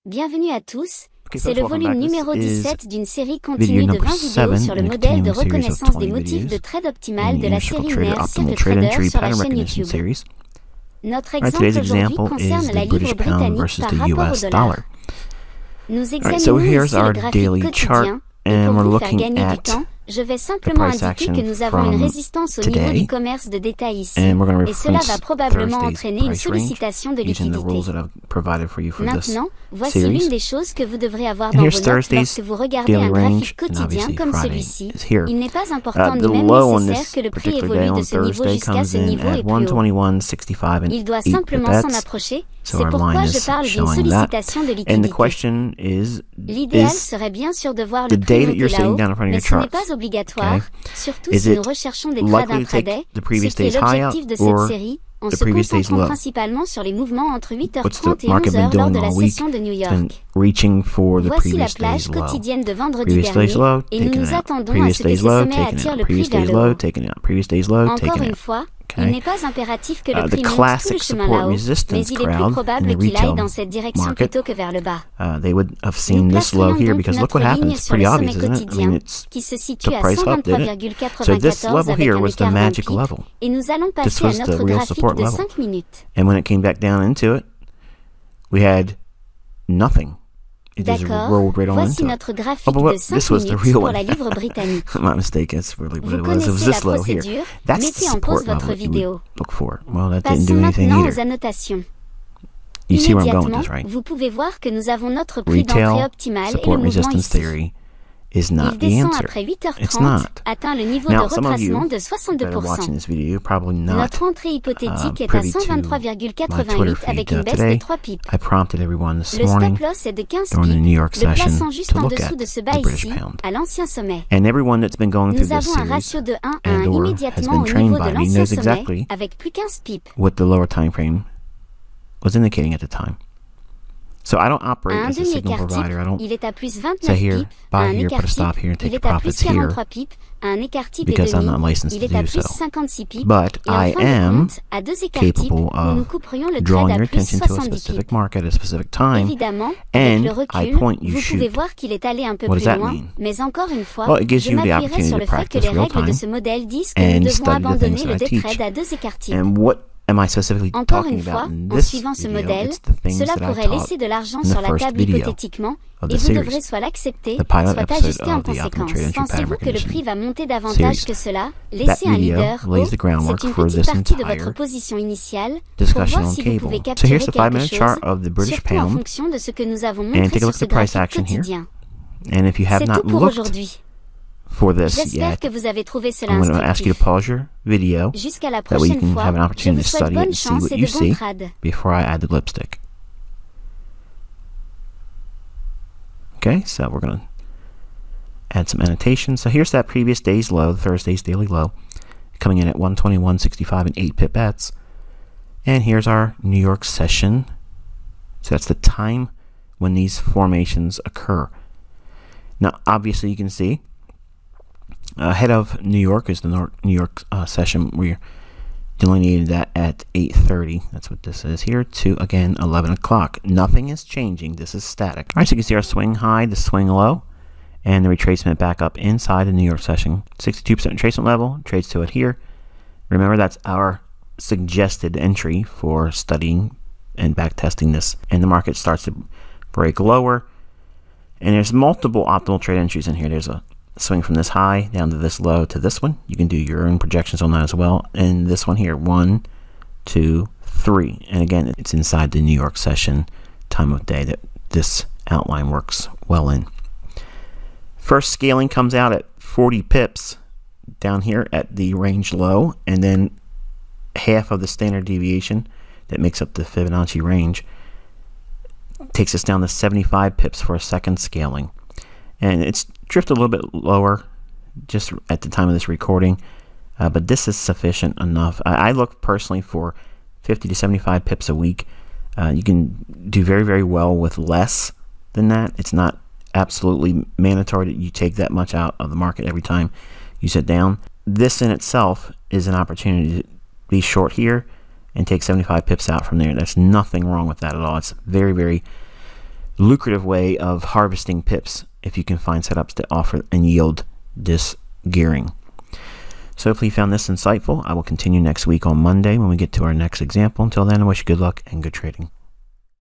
Bienvenue à tous, Okay, c'est folks, le welcome volume back. This numéro is 17 d'une série video continue de number 20 vidéos 7 sur le in a modèle de continuing series of reconnaissance des 20 motifs videos de trade in optimal the de la Inner Circle série Trader Merci, Optimal le Trade trader Entry sur la Pattern chaîne Recognition YouTube. Series. Notre Alright, exemple today's aujourd'hui example concerne is la the British livre pound britannique versus par the rapport au US dollar. dollar. Nous Alright, so examinons here's ici our le graphique daily chart, quotidien, et and pour we're vous faire looking gagner du at temps, je vais the simplement price indiquer que action nous avons une from résistance au niveau today, du commerce de détail ici, and we're going to et cela va reference probablement Thursday's entraîner une price range sollicitation de using the liquidité. rules that I've provided for you for this Maintenant, voici series. l'une des choses que vous devrez avoir And dans here's vos notes Thursday's lorsque vous regardez daily un range, graphique and quotidien obviously comme Friday celui-ci. is here. Il n'est pas important ni The même low on nécessaire this que le prix particular day évolue de on ce niveau Thursday jusqu'à comes ce in niveau at et plus haut. 121.65 and Il doit 8 simplement s'en pipettes. approcher, So c'est our pourquoi line je is parle d'une showing that. sollicitation de And the liquidité. question is L'idéal is serait bien sûr de voir the le prix day that monter you're sitting là-haut, down in front of mais your ce n'est charts, pas obligatoire, okay, surtout is si nous it recherchons des trades likely to take intraday, the previous ce qui est day's high l'objectif out de cette or série, en the se previous day's concentrant low? principalement sur les mouvements entre What's the 8h30 et market been 11h lors doing de la all week? session de New It's been York. reaching for the Voici la previous plage day's low. quotidienne de vendredi Previous day's dernier, low, et nous taking nous it out. attendons à Previous ce que day's ce low, sommet taking it attire out. le prix Previous vers day's le low, haut. taking it out. Previous day's low, Encore taking it une out. fois, il Okay. n'est pas impératif que le The prix monte tout classic le chemin support là-haut, mais resistance il est plus crowd in probable the qu'il aille retail dans cette direction market, plutôt que vers le bas. they would have Nous seen this low placerions here donc because look notre what happened. ligne It's sur pretty le obvious, sommet isn't it? I quotidien, mean, it's qui se situe took à price up, didn't it? So this 123,94 level avec here un was the écart d'un magic pip, level. et nous allons This passer à was the notre real graphique support de level. 5 minutes. And when it came back down into it, we had nothing. It just D'accord, rolled right on voici into it. notre graphique Oh, but de what? 5 This was the minutes real pour one. la livre britannique. My mistake. That's really what Vous it was. It was connaissez la this low here. procédure, That's the mettez en pause support level votre that you would vidéo. look for. Well, that didn't Passons do anything maintenant aux either. annotations. You see where I'm going with Immédiatement, this, right? vous pouvez voir que nous avons notre prix d'entrée Retail optimal et le support mouvement resistance ici. theory is Il not the descend answer. après It's 8h30, not. atteint le niveau Now, de some of you retracement de that are watching 62%. this video, you're probably not Notre entrée hypothétique est à privy to my Twitter 123,88 feed. avec une baisse Today, de 3 pips. I prompted everyone this Le morning stop loss est de 15 during the New York pips, le session plaçant juste to en look dessous at de ce the bas British ici, pound. à l'ancien sommet. And everyone that's been going through Nous this avons un series ratio de 1 à and 1 or has immédiatement been au trained niveau de by me l'ancien knows sommet, exactly avec plus 15 pips. what the lower time frame was indicating at the time. So I don't À operate un as a signal demi-écart provider. I type, don't il est à plus say 29 here, pips. À buy un here, écart put a stop type, here, and take il your est à plus profits here, 43 pips. À un écart type et because I'm demi, not licensed il to est à do plus so. 56 pips. But Et en I fin de am compte, à deux écarts types, capable nous of couperions le trade drawing à your plus attention to a 70 specific pips. market at a specific time, Évidemment, avec and le I recul, point, you vous pouvez shoot. voir qu'il est allé un peu What plus does that loin, mean? mais encore une fois, Well, it gives je you the m'appuierai opportunity sur to le fait que practice les real règles de time ce modèle disent que nous and devons study the abandonner things le that I day teach. trade à deux écarts types. And what am I specifically Encore talking une fois, about in en this suivant ce video? modèle, It's the things cela that I pourrait taught laisser de l'argent in the sur la first table video hypothétiquement, of et the vous series. devrez soit l'accepter, The pilot soit episode ajuster en of the Optimal conséquence. Trade Entry Pattern Pensez-vous que le Recognition prix va monter davantage Series. que cela? That Laissez un video leader lays haut, the groundwork c'est une for petite this partie de votre entire position initiale, pour discussion voir on si vous pouvez cable. So capturer here's the quelque 5-minute chose, chart of the British surtout en pound. fonction de ce que nous avons And montré take a sur look ce at the price graphique action here. quotidien. And if you have C'est not tout pour looked aujourd'hui. for this J'espère yet, que vous avez trouvé cela I'm going to ask you to instructif. pause your video. Jusqu'à la That way you prochaine can fois, have an je opportunity vous to souhaite study it bonne and see chance what et you de bons see trades. before I add the lipstick. Okay, so we're going to add some annotations. So here's that previous day's low, Thursday's daily low, coming in at 121.65 and 8 pipettes. And here's our New York session. So that's the time when these formations occur. Now, obviously, you can see ahead of New York is the New York session. We're delineated that at 8:30. That's what this is here to, again, 11 o'clock. Nothing is changing. This is static. All right, so you can see our swing high, the swing low, and the retracement back up inside the New York session. 62% retracement level, trades to it here. Remember, that's our suggested entry for studying and back testing this. And the market starts to break lower. And there's multiple optimal trade entries in here. There's a swing from this high down to this low to this one. You can do your own projections on that as well. And this one here, 1, 2, 3. And again, it's inside the New York session time of day that this outline works well in. First scaling comes out at 40 pips down here at the range low, and then half of the standard deviation that makes up the Fibonacci range takes us down to 75 pips for a second scaling. And it's drifted a little bit lower just at the time of this recording, but this is sufficient enough. I look personally for 50 to 75 pips a week. You can do very, very well with less than that. It's not absolutely mandatory that you take that much out of the market every time you sit down. This in itself is an opportunity to be short here and take 75 pips out from there. There's nothing wrong with that at all. It's very, very lucrative way of harvesting pips if you can find setups that offer and yield this gearing. So hopefully you found this insightful. I will continue next week on Monday when we get to our next example. Until then, I wish you good luck and good trading.